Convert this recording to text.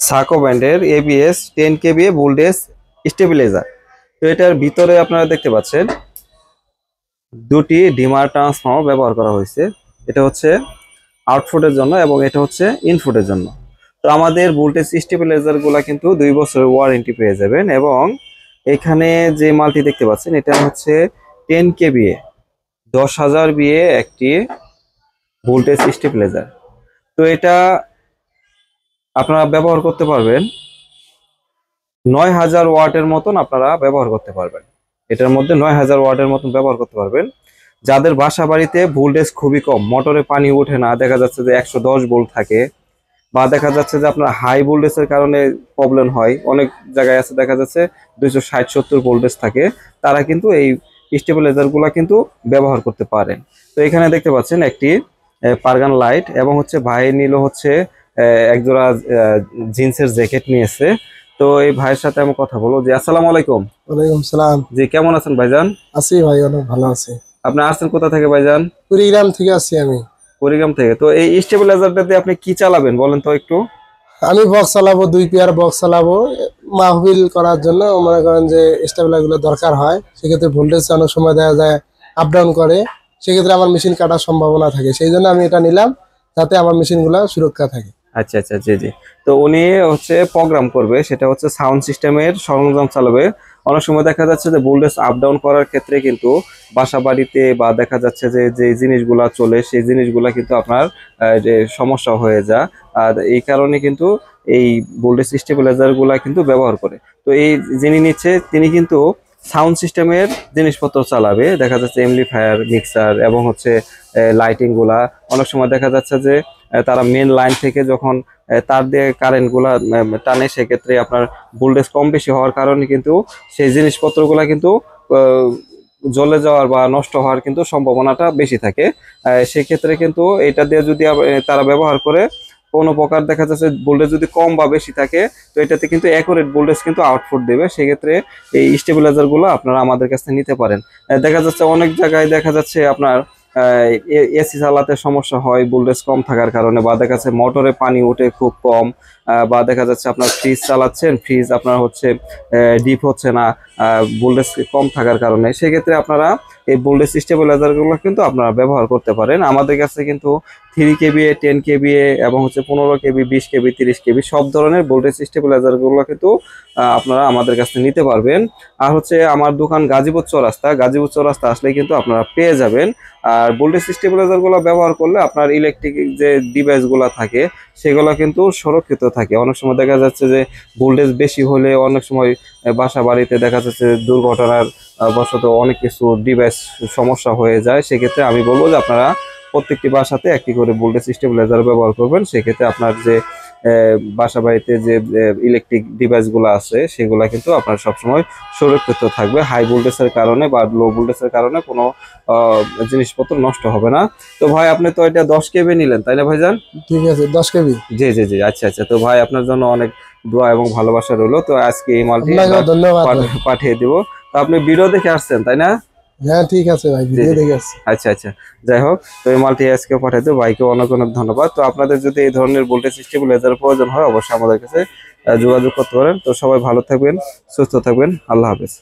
সাকো ব্র্যান্ডের ABS 10 KVA voltage stabiliser. তো এটার ভিতরে আপনারা দেখতে পাচ্ছেন দুটি ডিমার ট্রান্সফর্মার ব্যবহার করা হয়েছে। এটা হচ্ছে আউটপুটের জন্য এবং এটা হচ্ছে ইনপুটের জন্য। তো আমাদের ভোল্টেজ স্টেবিলাইজার গুলা কিন্তু 2 বছরের ওয়ারেন্টি পেয়ে যাবেন। এবং এখানে যে মালটি দেখতে পাচ্ছেন এটা হচ্ছে 10 কেভিএ 10,000 বিএ একটি ভোল্টেজ স্টেবিলাইজার। তো এটা আপনারা ব্যবহার করতে পারবেন 9,000 ওয়াটের মতন আপনারা ব্যবহার করতে পারবেন। এটার মধ্যে 9,000 ওয়াটের মতন ব্যবহার করতে পারবেন। যাদের বাসা বাড়িতে ভোল্টেজ খুবই কম, মোটরে পানি ওঠে না, দেখা যাচ্ছে যে 110 ভোল্ট থাকে, বা দেখা যাচ্ছে যে আপনার হাই ভোল্টেজের কারণে প্রবলেম হয়, অনেক জায়গায় আছে দেখা যাচ্ছে 260-70 ভোল্টেজ থাকে, তারা কিন্তু এই স্টেবিলাইজার গুলা কিন্তু ব্যবহার করতে পারেন। তো এখানে দেখতে পাচ্ছেন একটি পারগান লাইট এবং হচ্ছে ভাই নিল হচ্ছে একজোড়া জিন্সের জ্যাকেট নিয়েছে। তো এই ভাইয়ের সাথে আমি কথা বলবো। জি আসসালামু আলাইকুম। ওয়ালাইকুম সালাম। জি কেমন আছেন ভাইজান? আছি ভাই, অনেক ভালো আছি। আপনি আসছেন কোথা থেকে ভাইজান? কুড়িগ্রাম থেকে আছি আমি। কুড়িগ্রাম থেকে। তো এই স্টেবিলাইজারটা দিয়ে আপনি কি চালাবেন বলেন তো একটু। আমি বক্স চালাবো, 2 পেয়ার বক্স চালাবো মাহফিল করার জন্য। মনে করেন যে স্টেবিলাইজার গুলো দরকার হয়, সেক্ষেত্রে ভোল্টেজ অনেক সময় দেখা যায় আপ ডাউন করে, সেক্ষেত্রে আমার মেশিন কাটার সম্ভাবনা থাকে। সেই জন্য আমি এটা নিলাম, যাতে আমার মেশিন গুলা সুরক্ষা থাকে। আচ্ছা আচ্ছা, জি জি। তো উনি হচ্ছে প্রোগ্রাম করবে, সেটা হচ্ছে সাউন্ড সিস্টেমের সরঞ্জাম চালাবে। অনেক সময় দেখা যাচ্ছে যে ভোল্টেজ আপ ডাউন করার ক্ষেত্রে কিন্তু বাসা বাড়িতে বা দেখা যাচ্ছে যে যে জিনিসগুলা চলে সেই জিনিসগুলা কিন্তু আপনার যে সমস্যা হয়ে যায়। আর এই কারণে কিন্তু এই ভোল্টেজ স্টেবিলাইজার গুলা কিন্তু ব্যবহার করে। তো এই যিনি নিচ্ছে তিনি কিন্তু সাউন্ড সিস্টেমের জিনিসপত্র চালাবে, দেখা যাচ্ছে এমপ্লিফায়ার, মিক্সার এবং হচ্ছে লাইটিং গুলা। অনেক সময় দেখা যাচ্ছে যে তারা মেন লাইন থেকে যখন তার দিয়ে কারেন্ট গুলা টানে, সেক্ষেত্রে আপনার ভোল্টেজ কম বেশি হওয়ার কারণে কিন্তু সেই জিনিসপত্রগুলা কিন্তু জ্বলে যাওয়ার বা নষ্ট হওয়ার কিন্তু সম্ভাবনাটা বেশি থাকে। সেক্ষেত্রে কিন্তু এটা দিয়ে যদি তারা ব্যবহার করে, কোনো প্রকার দেখা যাচ্ছে ভোল্টেজ যদি কম বা বেশি থাকে, তো এটাতে কিন্তু অ্যাকুরেট ভোল্টেজ কিন্তু আউটপুট দেবে। সেক্ষেত্রে এই স্টেবিলাইজার গুলো আপনারা আমাদের কাছে নিতে পারেন। দেখা যাচ্ছে অনেক জায়গায় দেখা যাচ্ছে আপনার এসি চালাতে সমস্যা হয় ভোল্টেজ কম থাকার কারণে, বা দেখা যাচ্ছে মোটরে পানি ওঠে খুব কম, বা দেখা যাচ্ছে আপনার ফ্রিজ চালাচ্ছেন, ফ্রিজ আপনার হচ্ছে ডিপ হচ্ছে না ভোল্টেজ কম থাকার কারণে। সেক্ষেত্রে আপনারা এই ভোল্টেজ স্টেবিলাইজার গুলো কিন্তু আপনারা ব্যবহার করতে পারেন। আমাদের কাছে কিন্তু 3 কেভিএ, 10 কেভিএ এবং হচ্ছে 15 কেভি, 20 কেভি, 30 কেভি সব ধরনের ভোল্টেজ স্টেবিলাইজার গুলো কিন্তু আপনারা আমাদের কাছে নিতে পারবেন। আর হচ্ছে আমার দোকান গাজীপুর চৌরাস্তা, গাজীপুর চৌরাস্তা আসলে কিন্তু আপনারা পেয়ে যাবেন। আর ভোল্টেজ স্টেবিলাইজার গুলো ব্যবহার করলে আপনার ইলেকট্রিক যে ডিভাইস গুলো থাকে সেগুলো কিন্তু সুরক্ষিত থাকে। অনেক সময় দেখা যাচ্ছে যে ভোল্টেজ বেশি হলে অনেক সময় বাসা বাড়িতে দেখা যাচ্ছে দুর্ঘটনার বশত অনেক কিছু ডিভাইস সমস্যা হয়ে যায়। সেক্ষেত্রে আমি বলবো যে আপনারা প্রত্যেকটি বাসাতে একটি করে ভোল্টেজ স্টেবিলাইজার ব্যবহার করবেন। সেক্ষেত্রে আপনার যে বাসা বাড়িতে যে ইলেকট্রিক ডিভাইস গুলো আছে সেগুলা কিন্তু আপনার সবসময় সুরক্ষিত থাকবে। হাই ভোল্টেজের কারণে বা লো ভোল্টেজের কারণে কোনো জিনিসপত্র নষ্ট হবে না। তো ভাই আপনি তো এটা 10 কেবি নিলেন তাই না ভাইজান? ঠিক আছে, 10 কেবি। জি জি জি, আচ্ছা আচ্ছা। তো ভাই আপনার জন্য অনেক দোয়া এবং ভালোবাসা রইলো। তো আজকে এই মালটি ধন্যবাদ, পাঠিয়ে দিব। তো আপনি ভিডিও দেখে আসছেন তাই না? হ্যাঁ ঠিক আছে ভাই, ভিডিও দেখে আসছি। আচ্ছা আচ্ছা, যাই হোক। তো এই মালটি আজকে পাঠিয়ে দেবো, ভাইকে অনেক অনেক ধন্যবাদ। তো আপনাদের যদি এই ধরনের ভোল্টেজ স্টেবিলাইজার প্রয়োজন হয় অবশ্যই আমাদের কাছে যোগাযোগ করতে পারেন। তো সবাই ভালো থাকবেন, সুস্থ থাকবেন, আল্লাহ হাফেজ।